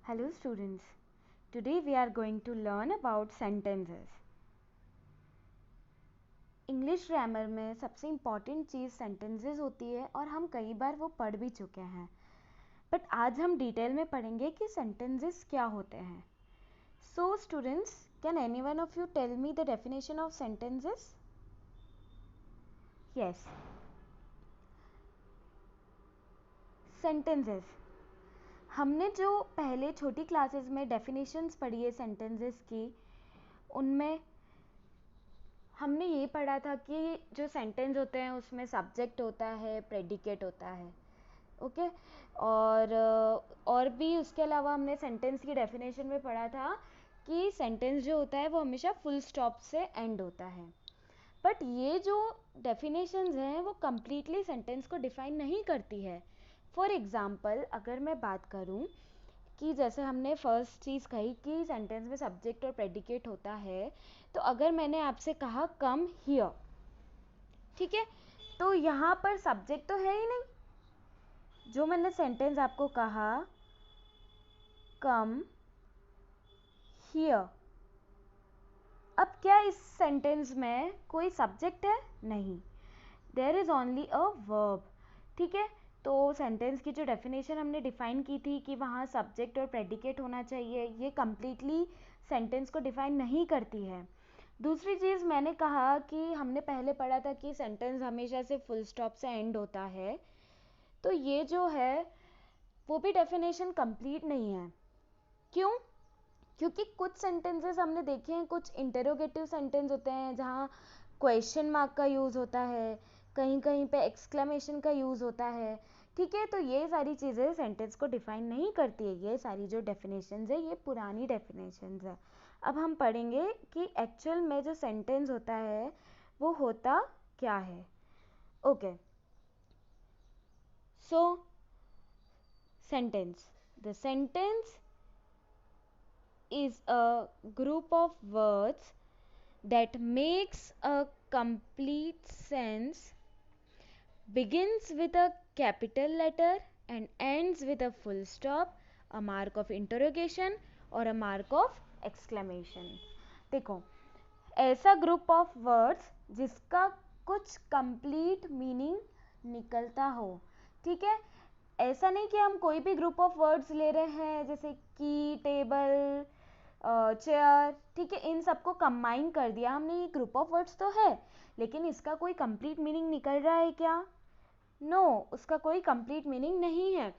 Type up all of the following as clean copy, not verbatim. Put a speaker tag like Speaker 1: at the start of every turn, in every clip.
Speaker 1: Hello students, today we are going to learn about sentences. English grammar में सबसे important चीज़ sentences होती है और हम कई बार वो पढ़ भी चुके हैं, बट आज हम डिटेल में पढ़ेंगे कि सेंटेंसेस क्या होते हैं. So students, can any one of you tell me the definition of sentences? Yes, sentences हमने जो पहले छोटी क्लासेस में डेफिनेशंस पढ़ी है सेंटेंसेस की, उनमें हमने ये पढ़ा था कि जो सेंटेंस होते हैं उसमें सब्जेक्ट होता है, प्रेडिकेट होता है. ओके. और भी उसके अलावा हमने सेंटेंस की डेफिनेशन में पढ़ा था कि सेंटेंस जो होता है वो हमेशा फुल स्टॉप से एंड होता है. बट ये जो डेफिनेशंस हैं वो कम्प्लीटली सेंटेंस को डिफाइन नहीं करती है. फॉर एग्ज़ाम्पल, अगर मैं बात करूँ कि जैसे हमने फर्स्ट चीज़ कही कि सेंटेंस में सब्जेक्ट और प्रेडिकेट होता है, तो अगर मैंने आपसे कहा कम हियर, ठीक है, तो यहाँ पर सब्जेक्ट तो है ही नहीं. जो मैंने सेंटेंस आपको कहा कम हियर, अब क्या इस सेंटेंस में कोई सब्जेक्ट है? नहीं, there is only a verb. ठीक है, तो सेंटेंस की जो डेफिनेशन हमने डिफाइन की थी कि वहाँ सब्जेक्ट और प्रेडिकेट होना चाहिए, ये कम्प्लीटली सेंटेंस को डिफाइन नहीं करती है. दूसरी चीज़ मैंने कहा कि हमने पहले पढ़ा था कि सेंटेंस हमेशा से फुल स्टॉप से एंड होता है, तो ये जो है वो भी डेफिनेशन कंप्लीट नहीं है. क्यों? क्योंकि कुछ सेंटेंसेस हमने देखे हैं, कुछ इंटरोगेटिव सेंटेंस होते हैं जहाँ क्वेश्चन मार्क का यूज़ होता है, कहीं कहीं पे एक्सक्लेमेशन का यूज़ होता है. ठीक है, तो ये सारी चीज़ें सेंटेंस को डिफाइन नहीं करती है. ये सारी जो डेफिनेशंस है ये पुरानी डेफिनेशंस है. अब हम पढ़ेंगे कि एक्चुअल में जो सेंटेंस होता है वो होता क्या है. Okay, so sentence, the sentence is a group of words that makes a complete sense, begins with a capital letter and ends with a full stop, a mark of interrogation or a mark of exclamation. देखो, ऐसा group of words जिसका कुछ complete meaning निकलता हो. ठीक है, ऐसा नहीं कि हम कोई भी ग्रुप ऑफ वर्ड्स ले रहे हैं जैसे की, टेबल, चेयर. ठीक है, इन सबको कंबाइन कर दिया हमने. ये ग्रुप ऑफ वर्ड्स तो है, लेकिन इसका कोई कंप्लीट मीनिंग निकल रहा है क्या? नो, उसका कोई कंप्लीट मीनिंग नहीं है.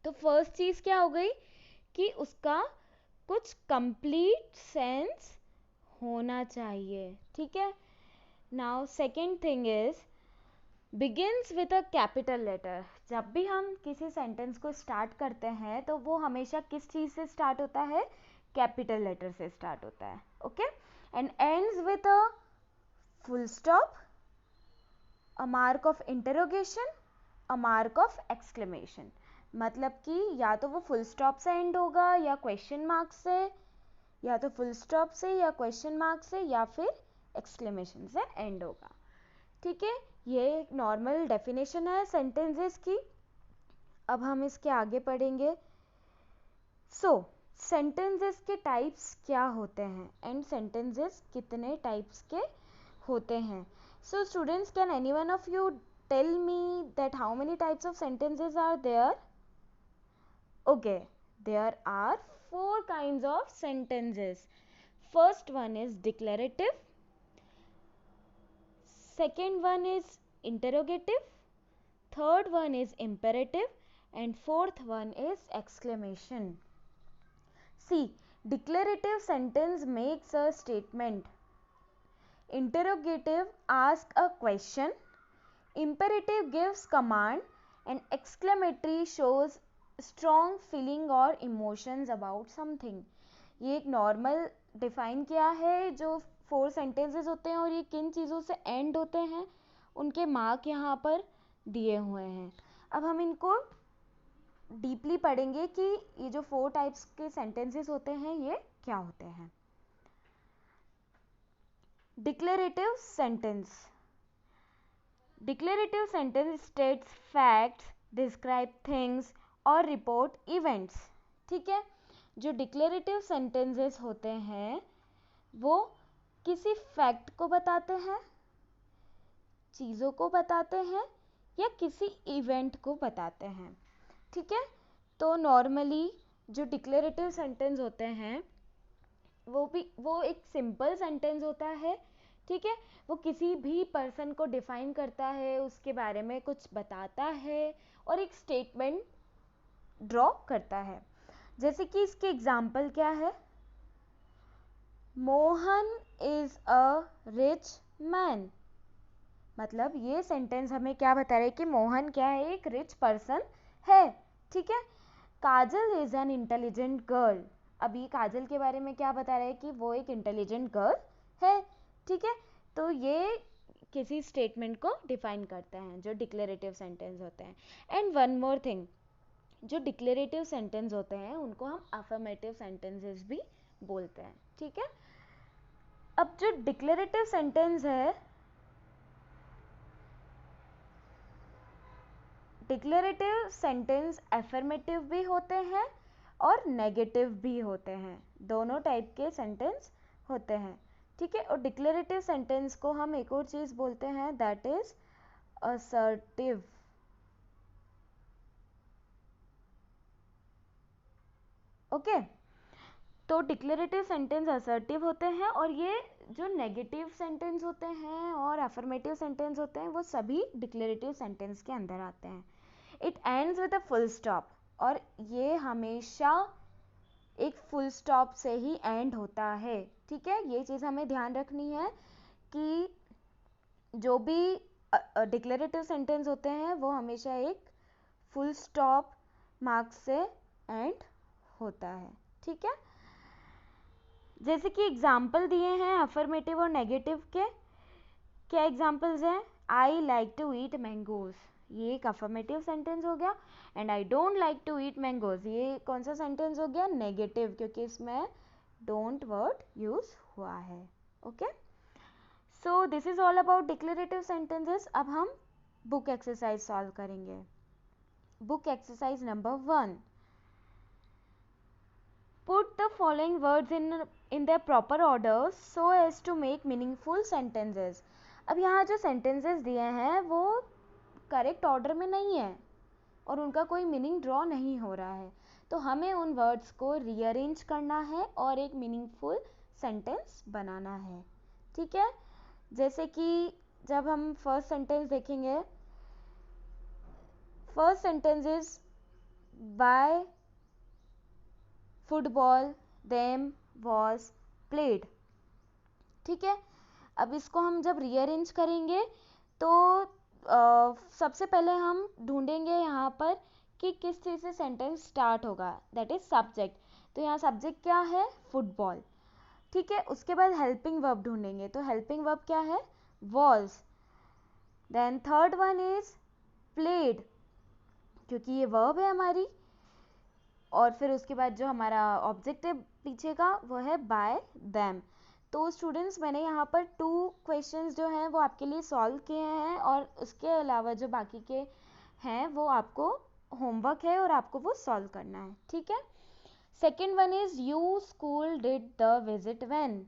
Speaker 1: तो फर्स्ट चीज़ क्या हो गई कि उसका कुछ कंप्लीट सेंस होना चाहिए. ठीक है, now second thing is begins with a capital letter. जब भी हम किसी सेंटेंस को स्टार्ट करते हैं तो वो हमेशा किस चीज़ से स्टार्ट होता है? कैपिटल लेटर से स्टार्ट होता है. Okay, and ends with a full stop, a mark of interrogation, a mark of exclamation. मतलब कि या तो वो फुल स्टॉप से एंड होगा या क्वेश्चन मार्क से, या तो फुल स्टॉप से या क्वेश्चन मार्क से या फिर एक्सक्लेमेशन से एंड होगा. ठीक है, ये एक नॉर्मल डेफिनेशन है सेंटेंसेस की. अब हम इसके आगे पढ़ेंगे. सो सेंटेंसेस के टाइप्स क्या होते हैं एंड सेंटेंसेस कितने टाइप्स के होते हैं. So students, can any one of you tell me that how many types of sentences are there? Okay, there are 4 kinds of sentences. First one is declarative, second one is interrogative, third one is imperative, and fourth one is exclamation. See, declarative sentence makes a statement, interrogative asks a question, imperative gives command, and exclamatory shows strong feeling और emotions about something. ये एक normal define किया है जो 4 sentences होते हैं और ये किन चीज़ों से एंड होते हैं उनके मार्क यहाँ पर दिए हुए हैं. अब हम इनको डीपली पढ़ेंगे कि ये जो 4 टाइप्स के सेंटेंसेस होते हैं ये क्या होते हैं. Declarative sentence. Declarative sentence states facts, describe things और रिपोर्ट इवेंट्स. ठीक है, जो डिक्लेरेटिव सेंटेंसेस होते हैं वो किसी फैक्ट को बताते हैं, चीज़ों को बताते हैं या किसी इवेंट को बताते हैं। ठीक है, तो नॉर्मली जो डिक्लेरेटिव सेंटेंस होते हैं वो एक सिंपल सेंटेंस होता है। ठीक है, वो किसी भी पर्सन को डिफाइन करता है, उसके बारे में कुछ बताता है और एक स्टेटमेंट ड्रॉ करता है। जैसे कि इसके एग्जाम्पल क्या है, Mohan is a rich man. मतलब ये सेंटेंस हमें क्या बता रहा है कि मोहन क्या है, एक रिच पर्सन है। ठीक है, काजल इज एन इंटेलिजेंट गर्ल। अभी काजल के बारे में क्या बता रहा है कि वो एक इंटेलिजेंट गर्ल है। ठीक है, तो ये किसी स्टेटमेंट को डिफाइन करते हैं जो डिक्लेरेटिव सेंटेंस होते हैं। एंड वन मोर थिंग, जो डिक्लेरेटिव सेंटेंस होते हैं उनको हम अफर्मेटिव सेंटेंसेस भी बोलते हैं। ठीक है, अब जो डिक्लेरेटिव सेंटेंस है, डिक्लेरेटिव सेंटेंस अफर्मेटिव भी होते हैं और नेगेटिव भी होते हैं, दोनों टाइप के सेंटेंस होते हैं। ठीक है, और डिक्लेरेटिव सेंटेंस को हम एक और चीज़ बोलते हैं, दैट इज असर्टिव। ओके, तो डिक्लेरेटिव सेंटेंस असर्टिव होते हैं और ये जो नेगेटिव सेंटेंस होते हैं और अफर्मेटिव सेंटेंस होते हैं वो सभी डिक्लेरेटिव सेंटेंस के अंदर आते हैं। It ends with a full stop, और ये हमेशा एक फुल स्टॉप से ही एंड होता है। ठीक है, ये चीज़ हमें ध्यान रखनी है कि जो भी डिक्लेरेटिव सेंटेंस होते हैं वो हमेशा एक फुल स्टॉप मार्क से एंड होता है। ठीक है, जैसे कि एग्जाम्पल दिए हैं अफर्मेटिव और नेगेटिव के, क्या एग्जाम्पल्स हैं, I like to eat mangoes, ये एक अफर्मेटिव सेंटेंस हो गया। And I don't like to eat mangoes, ये कौन सा सेंटेंस हो गया, नेगेटिव, क्योंकि इसमें डोंट वर्ड यूज हुआ है। Okay, so this is all about declarative sentences. अब हम बुक एक्सरसाइज सॉल्व करेंगे। Book exercise number 1, put the following words in their proper order so as to make meaningful sentences। अब यहाँ जो sentences दिए हैं वो करेक्ट ऑर्डर में नहीं है और उनका कोई मीनिंग ड्रॉ नहीं हो रहा है, तो हमें उन वर्ड्स को रीअरेंज करना है और एक मीनिंगफुल सेंटेंस बनाना है। ठीक है, जैसे कि जब हम फर्स्ट सेंटेंस देखेंगे, first sentence is by football them was played. ठीक है, अब इसको हम जब रीअरेंज करेंगे तो सबसे पहले हम ढूंढेंगे यहाँ पर कि किस चीज़ से सेंटेंस स्टार्ट होगा, दैट इज सब्जेक्ट। तो यहाँ सब्जेक्ट क्या है, फुटबॉल। ठीक है, उसके बाद हेल्पिंग वर्ब ढूंढेंगे, तो हेल्पिंग वर्ब क्या है, was. Then third one is played, क्योंकि ये वर्ब है हमारी। और फिर उसके बाद जो हमारा ऑब्जेक्ट है पीछे का वो है बाय देम। तो स्टूडेंट्स, मैंने यहाँ पर 2 क्वेश्चंस जो हैं वो आपके लिए सॉल्व किए हैं और उसके अलावा जो बाकी के हैं वो आपको होमवर्क है और आपको वो सॉल्व करना है। ठीक है, second one is you school did the visit when.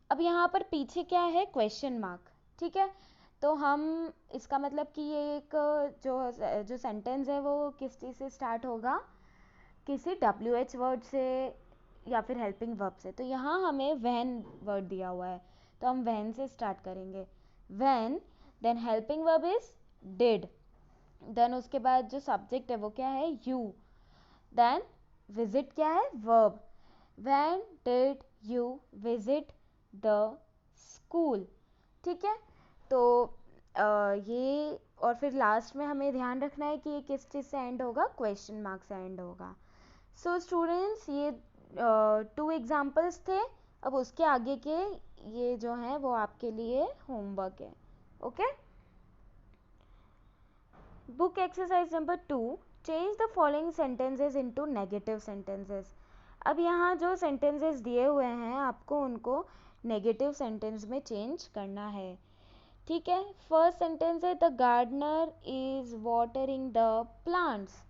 Speaker 1: अब यहाँ पर पीछे क्या है, क्वेश्चन मार्क। ठीक है, तो हम इसका मतलब कि ये एक जो सेंटेंस है वो किस चीज़ से स्टार्ट होगा, किसी WH वर्ड से या फिर हेल्पिंग वर्ब से। तो यहाँ हमें व्हेन वर्ड दिया हुआ है तो हम व्हेन से स्टार्ट करेंगे, when. Then helping verb is did, then उसके बाद जो सब्जेक्ट है वो क्या है, यू। देन विजिट क्या है, verb, when did you visit the school. ठीक है, तो ये, और फिर लास्ट में हमें ध्यान रखना है कि ये किस चीज़ से एंड होगा, क्वेश्चन मार्क से एंड होगा। सो स्टूडेंट्स, ये 2 एग्जाम्पल्स थे। अब उसके आगे के ये जो हैं वो आपके लिए होमवर्क है। Okay, book exercise number 2, change the following sentences into negative sentences. अब यहाँ जो सेंटेंसेस दिए हुए हैं आपको उनको नेगेटिव सेंटेंस में चेंज करना है। ठीक है, फर्स्ट सेंटेंस है the gardener is watering the plants.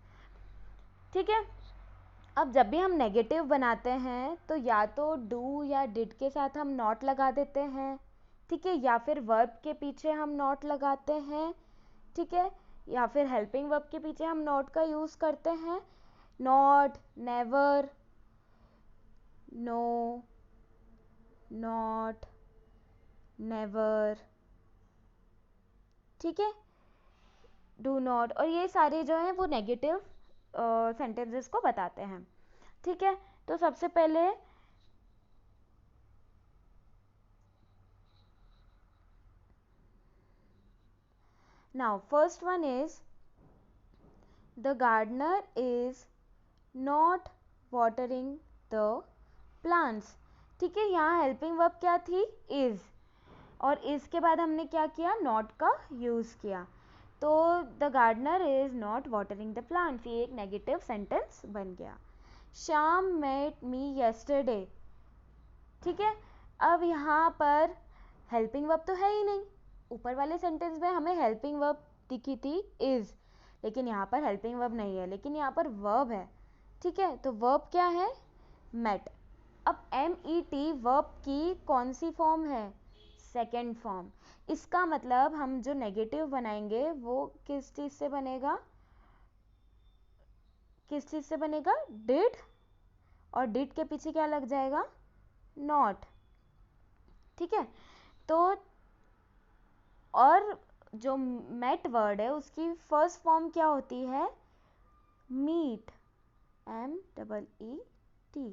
Speaker 1: ठीक है, अब जब भी हम नेगेटिव बनाते हैं तो या तो डू या डिड के साथ हम नॉट लगा देते हैं, ठीक है, या फिर वर्ब के पीछे हम नॉट लगाते हैं, ठीक है, या फिर हेल्पिंग वर्ब के पीछे हम नॉट का यूज़ करते हैं, not, never, no, not, never, ठीक है, डू नॉट, और ये सारे जो हैं वो नेगेटिव सेंटेंसेस को बताते हैं, ठीक है। तो सबसे पहले now first one is the gardener is not watering the plants, ठीक है। यहाँ हेल्पिंग वर्ब क्या थी, इज, और इज के बाद हमने क्या किया, नॉट का यूज़ किया, तो the gardener is not watering the plants, ये एक नेगेटिव सेंटेंस बन गया। श्याम मेट मी येस्टरडे, ठीक है। अब यहाँ पर हेल्पिंग वर्ब तो है ही नहीं, ऊपर वाले सेंटेंस में हमें हेल्पिंग वर्ब दिखी थी इज, लेकिन यहाँ पर हेल्पिंग वर्ब नहीं है, लेकिन यहाँ पर वर्ब है, ठीक है। तो वर्ब क्या है, मेट। अब MET वर्ब की कौन सी फॉर्म है, सेकेंड फॉर्म। इसका मतलब हम जो नेगेटिव बनाएंगे वो किस चीज़ से बनेगा, किस चीज़ से बनेगा, डिड, और डिड के पीछे क्या लग जाएगा, नॉट, ठीक है। तो और जो मेट वर्ड है उसकी फर्स्ट फॉर्म क्या होती है, मीट, MEET,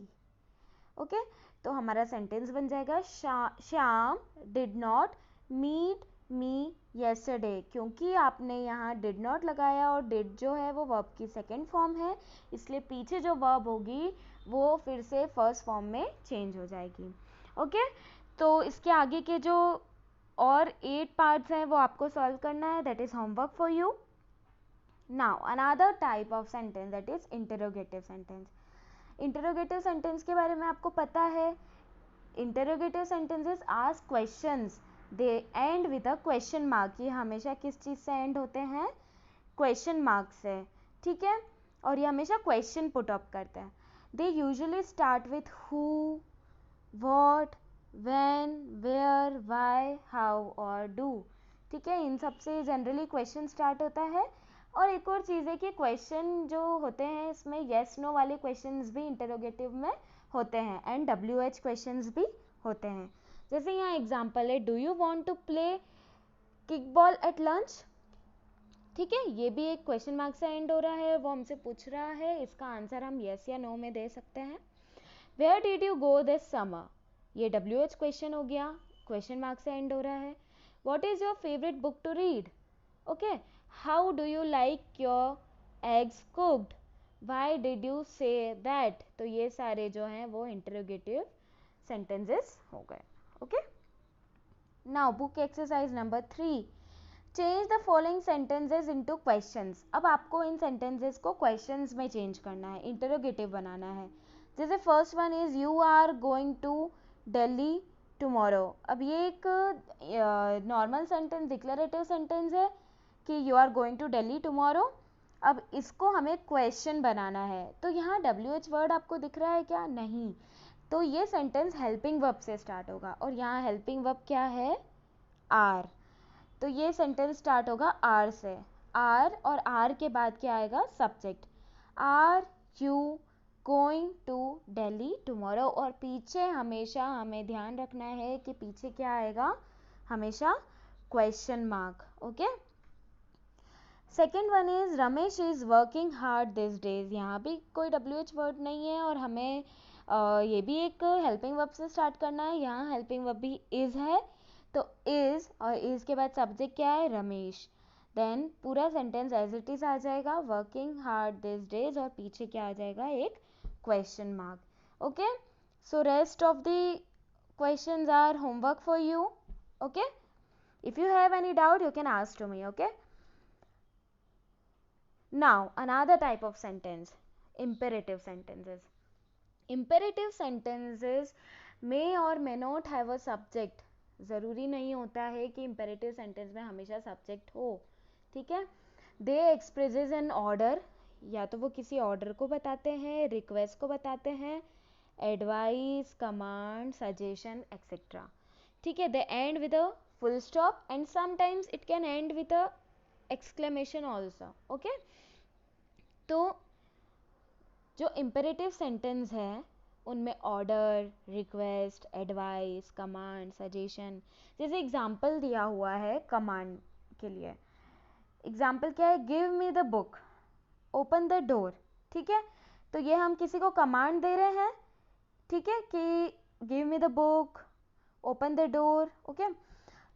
Speaker 1: ओके। तो हमारा सेंटेंस बन जाएगा Shyam did not meet me yesterday, क्योंकि आपने यहाँ डिड नॉट लगाया और डिड जो है वो वर्ब की सेकेंड फॉर्म है, इसलिए पीछे जो वर्ब होगी वो फिर से फर्स्ट फॉर्म में चेंज हो जाएगी, ओके। तो इसके आगे के जो और 8 पार्ट्स हैं वो आपको सॉल्व करना है, that is homework for you. Now another type of sentence that is interrogative sentence. Interrogative sentence के बारे में आपको पता है, interrogative sentences ask questions, they end with a question mark, ये हमेशा किस चीज़ से एंड होते हैं, क्वेश्चन मार्क से, ठीक है, और ये हमेशा क्वेश्चन पुट अप करते हैं। They usually start with who, what, when, where, why, how और डू, ठीक है। इन सब से जनरली क्वेश्चन स्टार्ट होता है। और एक और चीज़ है कि क्वेश्चन जो होते हैं इसमें येस नो वाले क्वेश्चंस भी इंटरोगेटिव में होते हैं एंड WH क्वेश्चंस भी होते हैं। जैसे यहाँ एग्जांपल है, do you want to play kick ball at lunch, ठीक है, ये भी एक क्वेश्चन मार्क से एंड हो रहा है, वो हमसे पूछ रहा है, इसका आंसर हम येस या नो में दे सकते हैं। Where did you go this summer, ये WH क्वेश्चन हो गया, क्वेश्चन मार्क से एंड हो रहा है। What is your favourite book to read, okay. How do you like your eggs cooked, why did you say that, तो ये सारे जो हैं वो इंटरोगेटिव सेंटेंसेस हो गए, okay. Now book exercise number 3, change the following sentences into questions. अब आपको इन सेंटेंसेस को क्वेश्चंस में चेंज करना है, इंटरोगेटिव बनाना है। जैसे first one is you are going to Delhi tomorrow. अब ये एक नॉर्मल सेंटेंस, डिक्लेरेटिव सेंटेंस है कि you are going to Delhi tomorrow. अब इसको हमें क्वेश्चन बनाना है, तो यहाँ WH वर्ड आपको दिख रहा है क्या, नहीं, तो ये सेंटेंस हेल्पिंग वर्ब से स्टार्ट होगा, और यहाँ हेल्पिंग वर्ब क्या है, आर, तो ये सेंटेंस स्टार्ट होगा आर से, आर, और आर के बाद क्या आएगा, subject, are you going to Delhi tomorrow, और पीछे हमेशा हमें ध्यान रखना है कि पीछे क्या आएगा, हमेशा question mark, okay. Second one is Ramesh is working hard this days, यहाँ भी कोई WH वर्ड नहीं है, और हमें ये भी एक हेल्पिंग वर्ब से स्टार्ट करना है, यहाँ हेल्पिंग वर्ब भी इज है, तो इज, और इज के बाद सब्जेक्ट क्या है, रमेश, देन पूरा सेंटेंस एज इट इज आ जाएगा, वर्किंग हार्ड दिस डेज, और पीछे क्या आ जाएगा, एक question mark, okay. So rest of the questions are homework for you, okay. If you have any doubt you can ask to me, okay. Now another type of sentence, imperative sentences. Imperative sentences may or may not have a subject. ज़रूरी नहीं होता है कि imperative sentence में हमेशा subject हो, ठीक है। They expresses an order, या तो वो किसी ऑर्डर को बताते हैं, रिक्वेस्ट को बताते हैं, एडवाइस, कमांड, सजेशन एक्सेट्रा. ठीक है, they end with a full stop and sometimes it can end with a exclamation also. Okay, तो जो इम्पेरेटिव सेंटेंस है उनमें order, request, advice, command, suggestion, जैसे एग्जाम्पल दिया हुआ है कमांड के लिए. एग्जाम्पल क्या है? Give me the book, open the door. ठीक है, तो ये हम किसी को कमांड दे रहे हैं. ठीक है, कि give me the book, open the door. Okay,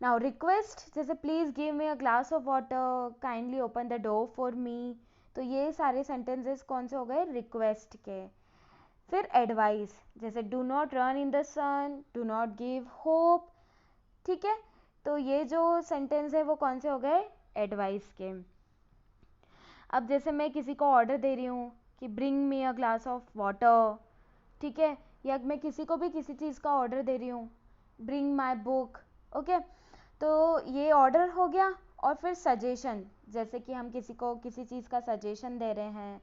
Speaker 1: now request, जैसे please give me a glass of water, kindly open the door for me. तो ये सारे सेंटेंसेस कौन से हो गए? रिक्वेस्ट के. फिर एडवाइस, जैसे do not run in the sun, do not give hope. ठीक है, तो ये जो सेंटेंस है वो कौन से हो गए? एडवाइस के. अब जैसे मैं किसी को ऑर्डर दे रही हूँ कि bring me a glass of water. ठीक है, या मैं किसी को भी किसी चीज़ का ऑर्डर दे रही हूँ, ब्रिंग माई बुक. ओके, तो ये ऑर्डर हो गया. और फिर सजेशन, जैसे कि हम किसी को किसी चीज़ का सजेशन दे रहे हैं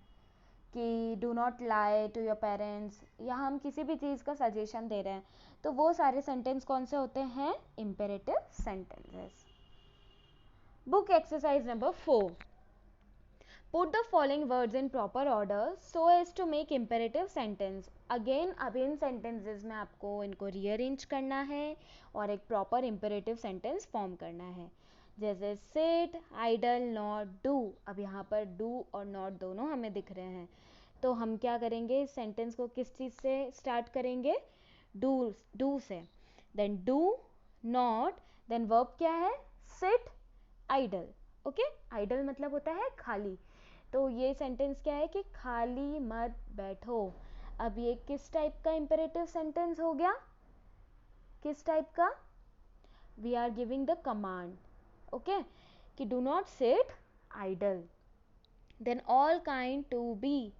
Speaker 1: कि do not lie to your parents, या हम किसी भी चीज़ का सजेशन दे रहे हैं, तो वो सारे सेंटेंस कौन से होते हैं? Imperative sentences. Book exercise number 4. Put the following words in proper order so as to make imperative sentence. Again, अब इन sentences में आपको इनको rearrange करना है और एक proper imperative sentence form करना है. जैसे sit, idle, not, do. अब यहाँ पर do और not दोनों हमें दिख रहे हैं, तो हम क्या करेंगे? इस sentence को किस चीज़ से start करेंगे? do से. Then do, not, then verb क्या है? sit, idle. ओके, idle मतलब होता है खाली. तो ये सेंटेंस क्या है कि खाली मत बैठो. अब ये किस टाइप का इम्पेरेटिव सेंटेंस हो गया? किस टाइप का? We are giving the command. Okay, कि do not sit idle. Then all kind to be.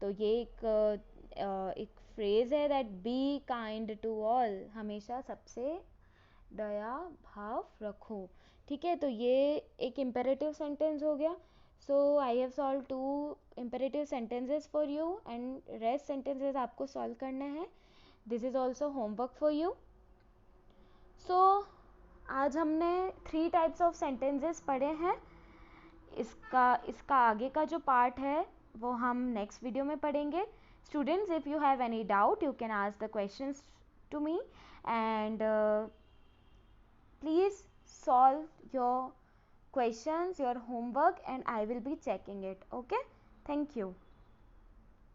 Speaker 1: तो ये एक फ्रेज है that be kind to all, हमेशा सबसे दया भाव रखो. ठीक है, तो ये एक इम्पेरेटिव सेंटेंस हो गया. So I have solved 2 imperative sentences for you and rest sentences आपको solve करने हैं. This is also homework for you. So आज हमने 3 types of sentences पढ़े हैं. इसका आगे का जो पार्ट है वो हम नेक्स्ट वीडियो में पढ़ेंगे. Students, if you have any doubt, you can ask the questions to me and please solve your questions, your homework, and I will be checking it. Okay, thank you.